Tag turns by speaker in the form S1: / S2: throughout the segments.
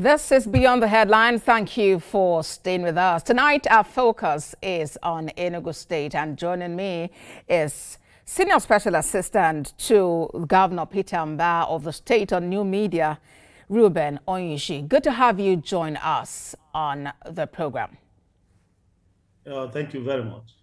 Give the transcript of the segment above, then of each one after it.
S1: This is Beyond the Headline. Thank you for staying with us. Tonight, our focus is on Enugu State, and joining me is Senior Special Assistant to Governor Peter Mbah of the state on new media, Ruben Onyechi. Good to have you join us on the program.
S2: Thank you very much.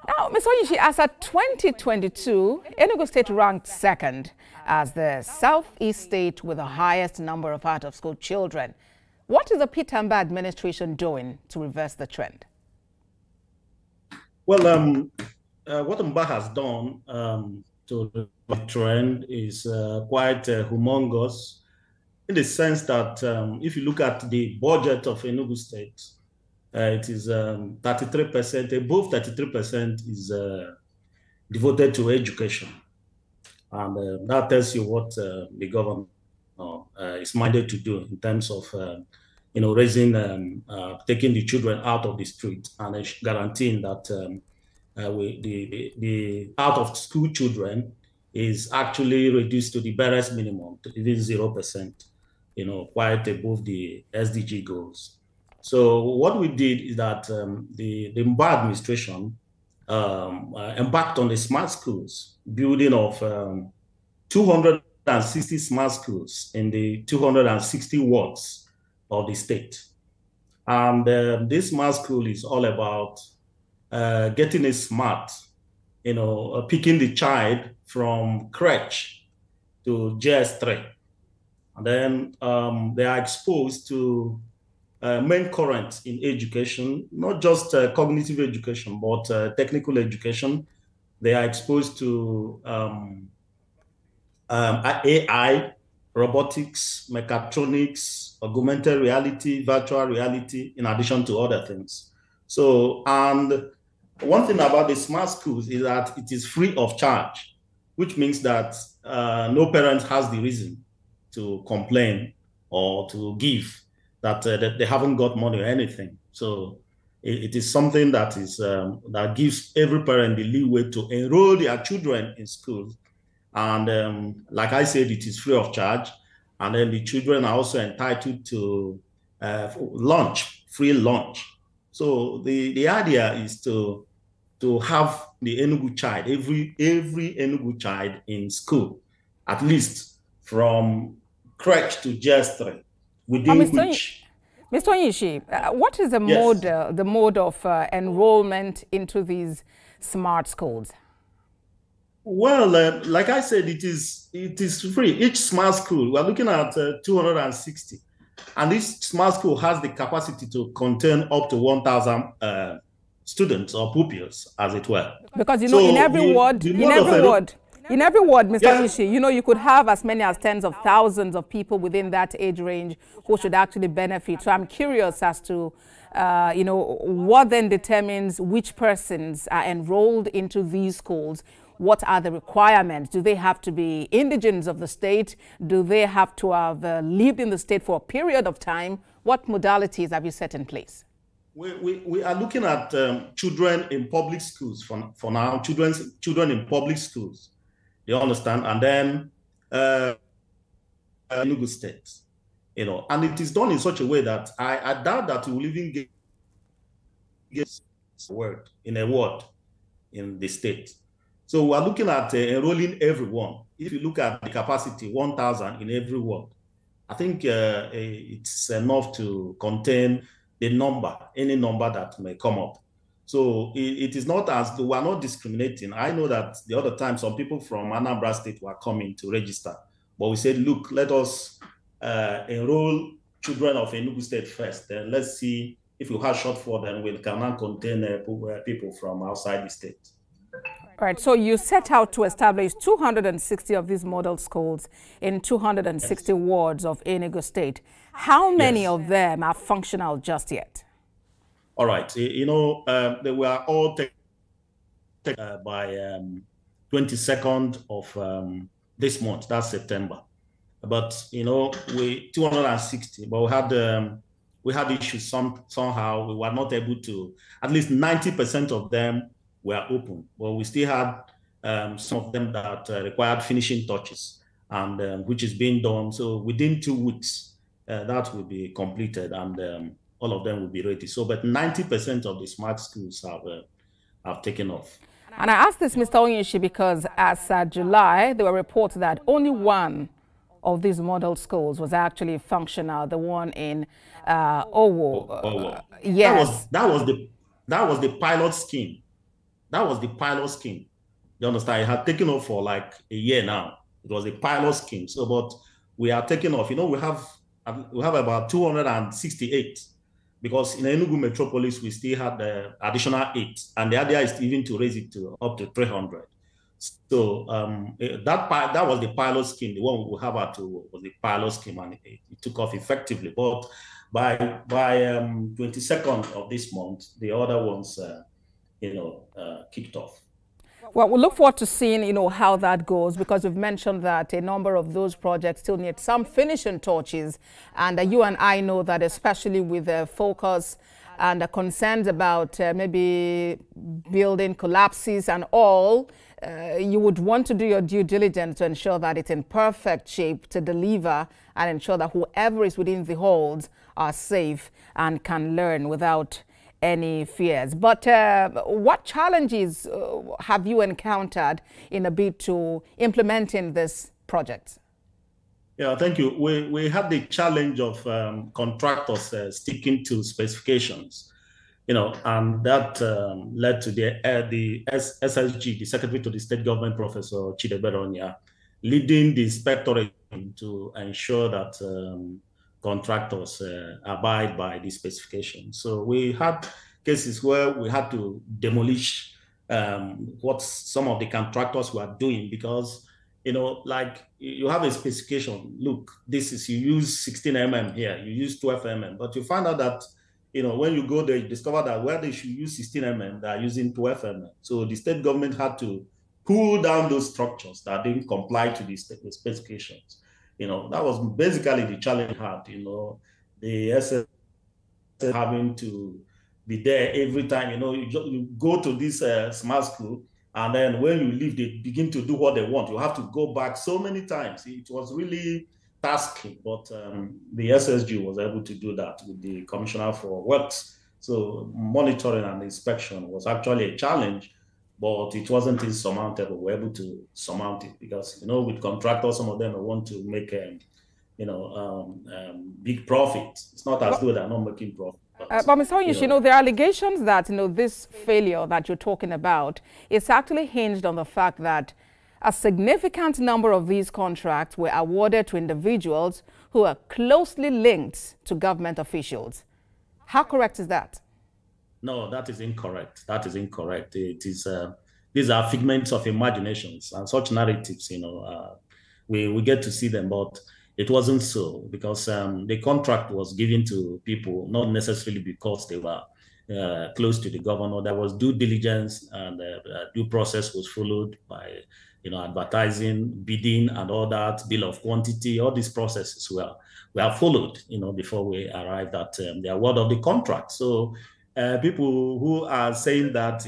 S1: Now, Mr. Onyechi, as of 2022, Enugu State ranked second as the southeast state with the highest number of out-of-school children. What is the Peter Mbah administration doing to reverse the trend?
S2: Well, what Mbah has done to the trend is quite humongous, in the sense that if you look at the budget of Enugu State, it is 33%, above 33% is devoted to education. And that tells you what the government is minded to do in terms of, raising, taking the children out of the street and guaranteeing that the out-of-school children is actually reduced to the barest minimum, to even 0%, quite above the SDG goals. So what we did is that the Mbah administration embarked on the smart schools, building of 260 smart schools in the 260 wards of the state. And this smart school is all about getting it smart, picking the child from crèche to JS3. And then they are exposed to main current in education, not just cognitive education, but technical education. They are exposed to AI, robotics, mechatronics, augmented reality, virtual reality, in addition to other things. So, and one thing about the smart schools is that it is free of charge, which means that no parent has the reason to complain or to give that they haven't got money or anything. So it is something that is that gives every parent the leeway to enroll their children in schools. And like I said, it is free of charge. And then the children are also entitled to lunch, free lunch. So the idea is to have the Enugu child, every Enugu child in school, at least from crèche to JS3, within which.
S1: Mr. Onyechi, what is the mode of enrollment into these smart schools?
S2: Well, like I said, it is free. Each smart school, we're looking at 260, and each smart school has the capacity to contain up to 1,000 students or pupils, as it were.
S1: Because in every ward, Mr. Onyechi, you could have as many as tens of thousands of people within that age range who should actually benefit. So I'm curious as to, what then determines which persons are enrolled into these schools. What are the requirements? Do they have to be indigents of the state? Do they have to have lived in the state for a period of time? What modalities have you set in place?
S2: We are looking at children in public schools for now, children in public schools. You understand? And then Enugu State, and it is done in such a way that I doubt that we will even get a word in the state. So we're looking at enrolling everyone. If you look at the capacity, 1,000 in every ward, I think it's enough to contain the number, any number that may come up. So it is not as though we're not discriminating. I know that the other time some people from Anambra State were coming to register, but we said, look, let us enroll children of Enugu State first. Then let's see if we have shortfall, then we cannot contain people from outside the state.
S1: All right, so you set out to establish 260 of these model schools in 260 wards of Enugu State. How many of them are functional just yet?
S2: All right, they were all taken by 22nd of this month, that's September. But we 260, but we had issues somehow. We were not able to. At least 90% of them were open, but we still had some of them that required finishing touches, and which is being done. So within 2 weeks, that will be completed, and all of them will be ready. So, but 90% of the smart schools have taken off.
S1: And I asked this, Mr. Onyechi, because as July, there were reports that only one of these model schools was actually functional, the one in Owo. Yes.
S2: That was the pilot scheme. That was the pilot scheme. You understand? It had taken off for like a year now. It was a pilot scheme. So, but we are taking off. You know, we have about 268, because in Enugu metropolis we still had the additional 8, and the idea is even to raise it to up to 300. So that was the pilot scheme. The one we have at was the pilot scheme, and it took off effectively. But by 22nd of this month, the other ones, kicked off.
S1: Well, we look forward to seeing, how that goes, because we've mentioned that a number of those projects still need some finishing touches. And you and I know that, especially with the focus and the concerns about maybe building collapses and all, you would want to do your due diligence to ensure that it's in perfect shape to deliver and ensure that whoever is within the halls are safe and can learn without any fears. But what challenges have you encountered in a bid to implementing this project?
S2: Yeah, thank you. We had the challenge of contractors sticking to specifications, and that led to the SSG, the Secretary to the State Government, Professor Chideberonia, leading the inspectorate to ensure that contractors abide by the specifications. So we had cases where we had to demolish what some of the contractors were doing, because like you have a specification. Look, you use 16 mm here, you use 12 mm, but you find out that when you go there, you discover that where they should use 16 mm, they are using 12 mm. So the state government had to pull down those structures that didn't comply to the specifications. That was basically the challenge had, the SS having to be there every time. You go to this smart school, and then when you leave, they begin to do what they want. You have to go back so many times. It was really tasking, but the SSG was able to do that with the Commissioner for Works. So monitoring and inspection was actually a challenge, but it wasn't insurmountable. We were able to surmount it because, with contractors, some of them want to make, big profit. It's not as though they're not making profit.
S1: But Mr. Onyechi, there are allegations that, this failure that you're talking about is actually hinged on the fact that a significant number of these contracts were awarded to individuals who are closely linked to government officials. How correct is that?
S2: No, that is incorrect. That is incorrect. It is these are figments of imaginations, and such narratives. We get to see them, but it wasn't so, because the contract was given to people not necessarily because they were close to the governor. There was due diligence, and due process was followed by advertising, bidding, and all that, bill of quantity. All these processes were followed before we arrived at the award of the contract. So people who are saying that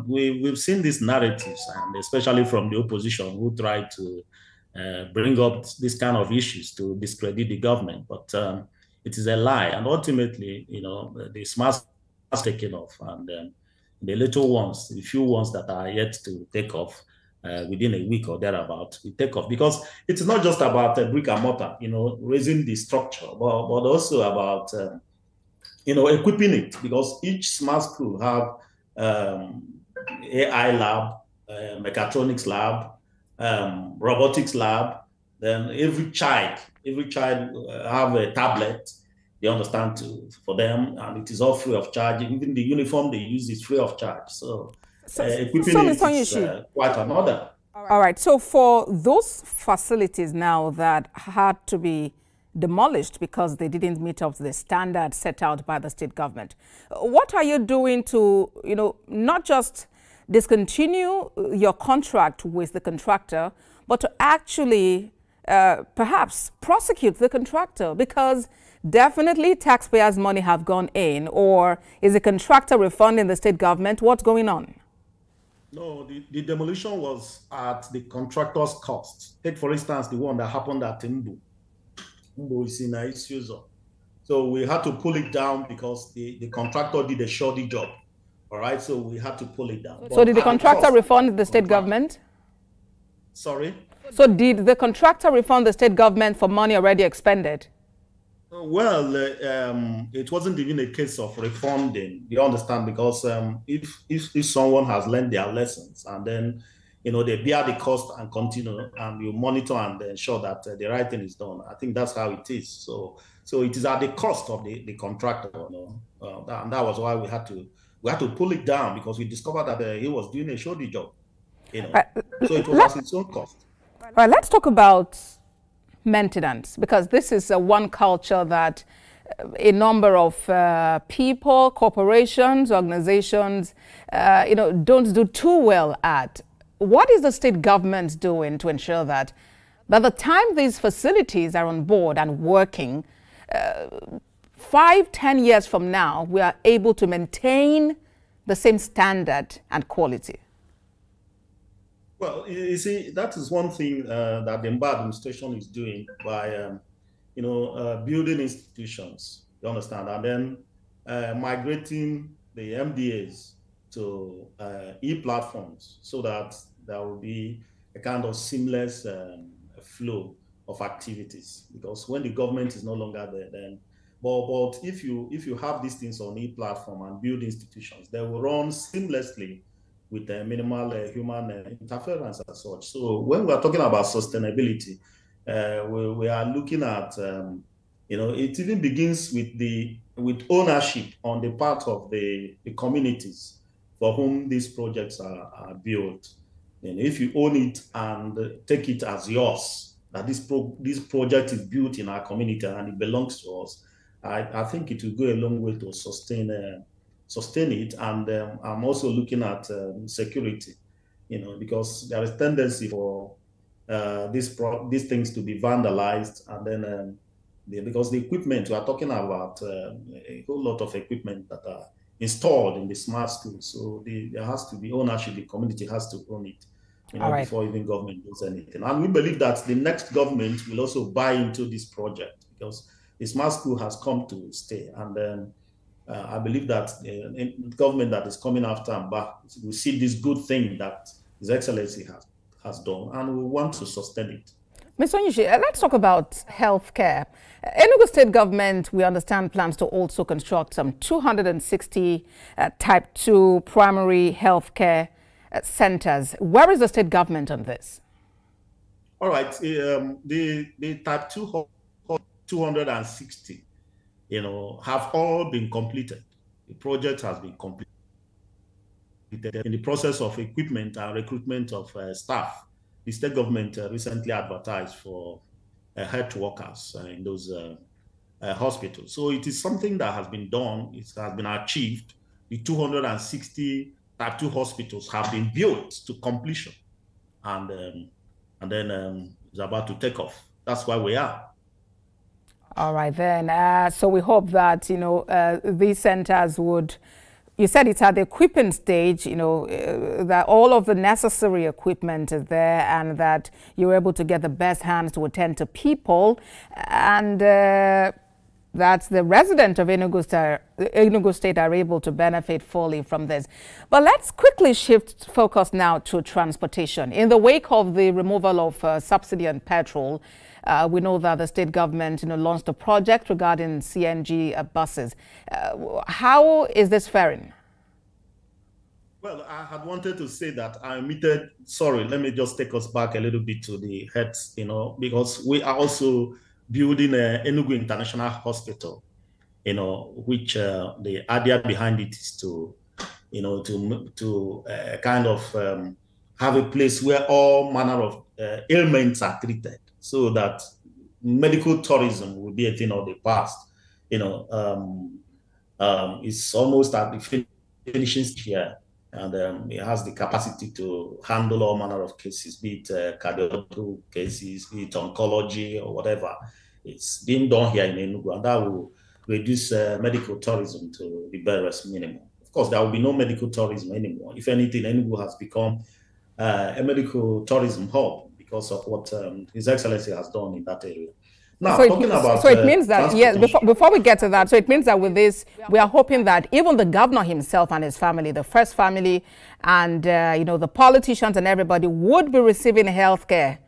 S2: we've seen these narratives, and especially from the opposition, who try to bring up this kind of issues to discredit the government, but it is a lie. And ultimately, the smart is taking off, and the little ones, the few ones that are yet to take off within a week or thereabout, we take off, because it's not just about brick and mortar, raising the structure, but also about equipping it, because each smart school have AI lab, mechatronics lab, robotics lab. Then every child have a tablet, they understand, for them, and it is all free of charge. Even the uniform they use is free of charge. So equipping it is quite another.
S1: All right. So for those facilities now that had to be demolished because they didn't meet up to the standard set out by the state government, what are you doing to, not just discontinue your contract with the contractor, but to actually perhaps prosecute the contractor? Because definitely taxpayers' money have gone in. Or is the contractor refunding the state government? What's going on?
S2: No, the demolition was at the contractor's cost. Take, for instance, the one that happened at Enugu. So we had to pull it down because the contractor did a shoddy job. All right, so we had to pull it down.
S1: So did the contractor refund the state government?
S2: Sorry?
S1: So did the contractor refund the state government for money already expended?
S2: Well, it wasn't even a case of refunding. You understand? Because if someone has learned their lessons and then they bear the cost and continue, and you monitor and ensure that the right thing is done. I think that's how it is. So it is at the cost of the contractor. And that was why we had to pull it down, because we discovered that he was doing a shoddy job. So it was at its own cost.
S1: All right, let's talk about maintenance, because this is one culture that a number of people, corporations, organizations, don't do too well at. What is the state government doing to ensure that by the time these facilities are on board and working, 5-10 years from now, we are able to maintain the same standard and quality?
S2: Well, you see, that is one thing that the Mba administration is doing by, building institutions, you understand, and then migrating the MDAs to e-platforms, so that there will be a kind of seamless flow of activities. Because when the government is no longer there, then, but if you have these things on e-platform and build institutions, they will run seamlessly with minimal human interference as such. So when we are talking about sustainability, we are looking at, it even begins with ownership on the part of the communities for whom these projects are built. And if you own it and take it as yours, that this project is built in our community and it belongs to us, I think it will go a long way to sustain it. And I'm also looking at security, because there is tendency for these things to be vandalized, and then because the equipment we are talking about, a whole lot of equipment that are installed in the smart schools, so there has to be ownership. The community has to own it, before even government does anything. And we believe that the next government will also buy into this project, because the smart school has come to stay. And I believe that the government that is coming after Mba will see this good thing that His Excellency has done, and we want to sustain it.
S1: Mr. Onyechi, let's talk about healthcare. Enugu State Government, we understand, plans to also construct some 260 Type 2 primary healthcare centers. Where is the state government on this?
S2: All right, the Type 2 260. Have all been completed. The project has been completed. In the process of equipment and recruitment of staff, the state government recently advertised for health workers in those hospitals. So it is something that has been done. It has been achieved. The 260 Type 2 hospitals have been built to completion, and then it's about to take off. That's where we are.
S1: All right, then. So we hope that, these centers would, you said it's at the equipping stage, that all of the necessary equipment is there, and that you're able to get the best hands to attend to people, and that the residents of Enugu State are able to benefit fully from this. But let's quickly shift focus now to transportation. In the wake of the removal of subsidy on petrol, we know that the state government launched a project regarding CNG buses. How is this faring?
S2: Well, I had wanted to say that I omitted, sorry, let me just take us back a little bit to the heads, because we are also building a Enugu International Hospital, which the idea behind it is to kind of have a place where all manner of ailments are treated, so that medical tourism will be a thing of the past. It's almost at the finishing here, and it has the capacity to handle all manner of cases, be it cardiological cases, be it oncology or whatever. It's being done here in Enugu, and that will reduce medical tourism to the barest minimum. Of course, there will be no medical tourism anymore. If anything, Enugu has become a medical tourism hub because of what His Excellency has done in that area. Now,
S1: so
S2: talking about
S1: it means that, yes, before we get to that, so it means that with this, we are hoping that even the governor himself and his family, the first family, and, you know, the politicians and everybody would be receiving health care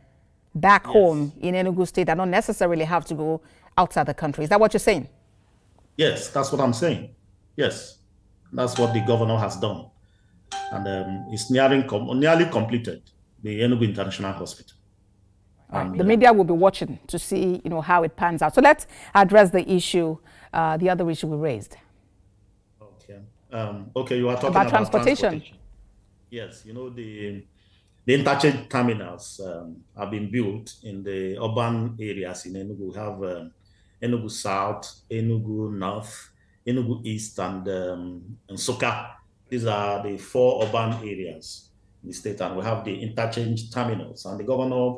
S1: back home in Enugu State and not necessarily have to go outside the country. Is that what you're saying?
S2: Yes, that's what I'm saying. Yes, that's what the governor has done. And it's nearly completed, the Enugu International Hospital.
S1: And the media will be watching to see, you know, how it pans out. So let's address the issue, the other issue we raised.
S2: Okay. Okay, you are talking about transportation. Yes, you know, the interchange terminals have been built in the urban areas in Enugu. We have Enugu South, Enugu North, Enugu East, and Nsukka. These are the 4 urban areas in the state, and we have the interchange terminals. And the governor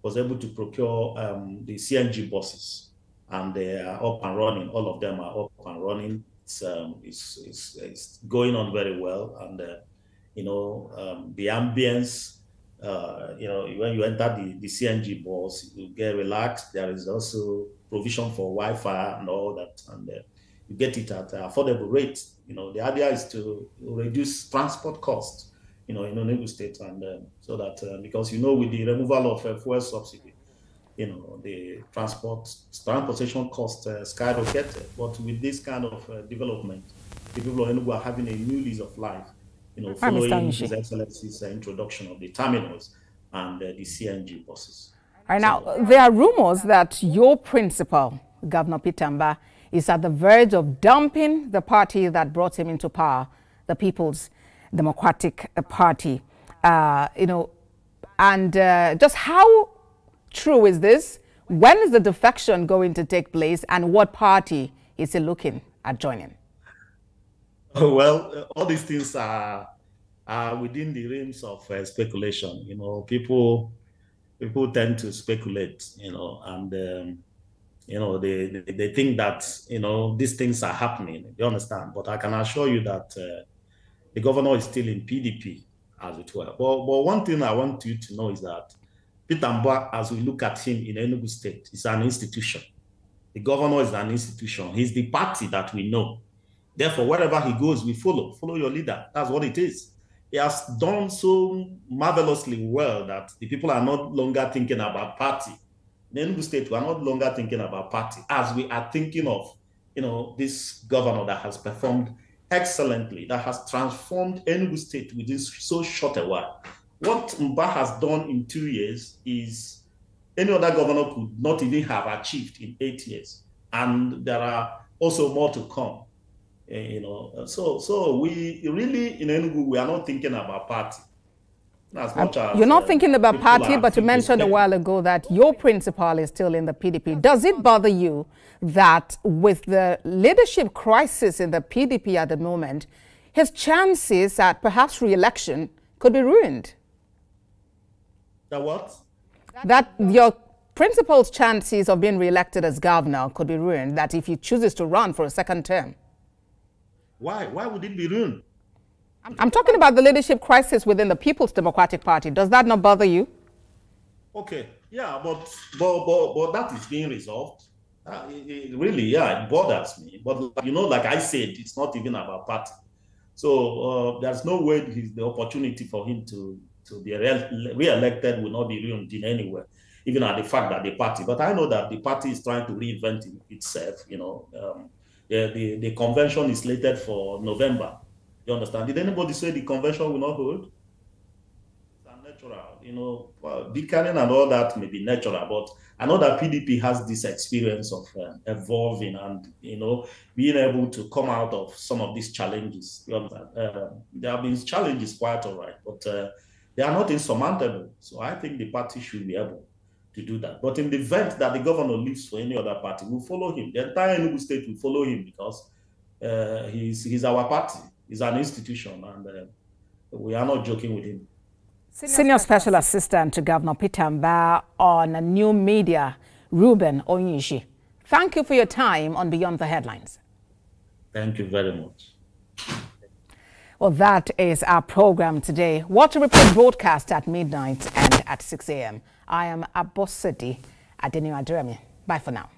S2: was able to procure the CNG buses, and they are up and running. All of them are up and running. It's going on very well, and you know, the ambience. You know, when you enter the CNG bus, you get relaxed. There is also provision for Wi-Fi and all that, and you get it at affordable rates. You know, the idea is to reduce transport costs, you know, in Enugu State, and so that because, you know, with the removal of fuel subsidy, you know, the transportation costs skyrocketed. But with this kind of development, the people of Enugu are having a new lease of life, you know, following His Excellency's introduction of the terminals and the CNG buses.
S1: Right, now, there are rumors that your principal, Governor Peter Mbah, is at the verge of dumping the party that brought him into power, the People's Democratic Party. You know, and just how true is this? When is the defection going to take place, and what party is he looking at joining?
S2: Well, all these things are within the realms of speculation. You know, people tend to speculate, you know, and you know, they think that, you know, these things are happening. You understand? But I can assure you that the governor is still in PDP, as it were. But one thing I want you to know is that Peter Mbah, as we look at him in Enugu State, is an institution. The governor is an institution. He's the party that we know. Therefore, wherever he goes, we follow your leader. That's what it is. He has done so marvelously well that the people are no longer thinking about party. In Enugu State, we are no longer thinking about party, as we are thinking of, you know, this governor that has performed excellently, that has transformed Enugu State within so short a while. What Mbah has done in 2 years is any other governor could not even have achieved in 8 years. And there are also more to come. You know, so we really in Enugu, we are not thinking about party. As much as,
S1: you're not thinking about party, but you mentioned a while ago that your principal is still in the PDP. Does it bother you that with the leadership crisis in the PDP at the moment, his chances at perhaps re-election could be ruined?
S2: The what?
S1: That your principal's chances of being re-elected as governor could be ruined, that if he chooses to run for a second term.
S2: Why? Why would it be ruined?
S1: I'm talking about the leadership crisis within the People's Democratic Party. Does that not bother you?
S2: Okay, yeah, but that is being resolved. Really, yeah, it bothers me. But you know, like I said, it's not even about party. So there's no way the opportunity for him to be re-elected will not be ruined in any way, even at the fact that the party. But I know that the party is trying to reinvent itself. You know, the convention is slated for November. You understand? Did anybody say the convention will not hold? It's unnatural. You know, bickering and all that may be natural, but I know that PDP has this experience of evolving and, you know, being able to come out of some of these challenges. You understand? There have been challenges, quite all right, but they are not insurmountable. So I think the party should be able to do that. But in the event that the governor leaves for any other party, we'll follow him. The entire Enugu State will follow him because he's our party. He's an institution, and we are not joking with him.
S1: Senior Special Assistant to Governor Peter Mbah on new media, Ruben Onyechi. Thank you for your time on Beyond the Headlines.
S2: Thank you very much.
S1: Well, that is our program today. Watch a report broadcast at midnight and at 6 a.m. I am Abosedi Adeniyi Aderemi. Bye for now.